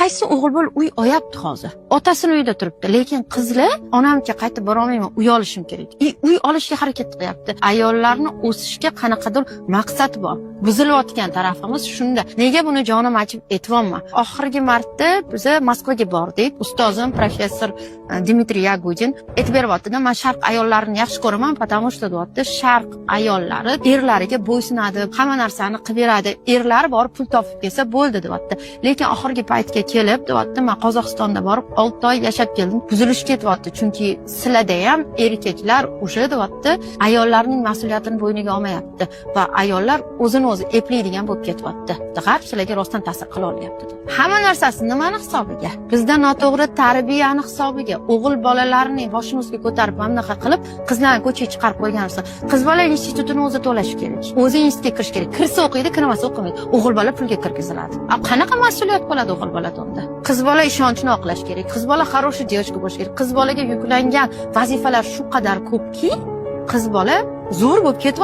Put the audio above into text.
qaysi o'g'il bola uy oyapti hozir? Otasini uyida turibdi, lekin qizlar onamga qaytib bora olmayman, uy olishim kerak. Uy olishga harakat qilyapti. Ayollarni o'sishga qanaqadir maqsad bor. Buzilayotgan tarafimiz shunda. Nega buni jonim ochib aytibman? Oxirgi marta biz Moskvaga bordik. Ustozim professor Dmitriy Yagudin aytib beryapti-da, men sharq ayollarini yaxshi ko'raman, потому что deyapti, sharq ayollari erlariga bo'ysunadi, hamma narsani qilib beradi. Erlari borib pul topib kelsa bo'ldi deyapti. Lekin oxirgi paytga kelib deyapti, men Qozog'istonda borib 6 oy yashab keldim. Buzilish ketyapti, chunki sizlarda ham erkaklar o'sha deyapti, ayollarning mas'uliyatini bo'yniga olmayapti va ayollar o'zini o'zi eplaydigan bo'lib ketyapti. Faqat sizlarga rostdan ta'sir qila olyapti. Hamma narsasi nimani hisobiga? Bizda noto'g'ri tarbiyani hisobiga, o'g'il bolalarni boshimizga ko'tarib bunaqa qilib, qizlarni ko'chaga chiqarib qo'yganmiz. Qiz bola institutini o'zi to'lashi kerak. O'zi institutga kirish kerak. Kirsa o'qiydi, kirmasa o'qimaydi. O'g'il bola pulga kirgiziladi. Qanaqa mas'uliyat bo'ladi o'g'il bolada unda? Qiz bola ishonchni oqlash kerak. Qiz bola хороший девочка bo'lish kerak. Qiz bolaga yuklangan vazifalar shu qadar ko'pki, qiz bola zo'r bo'lib ketyapti.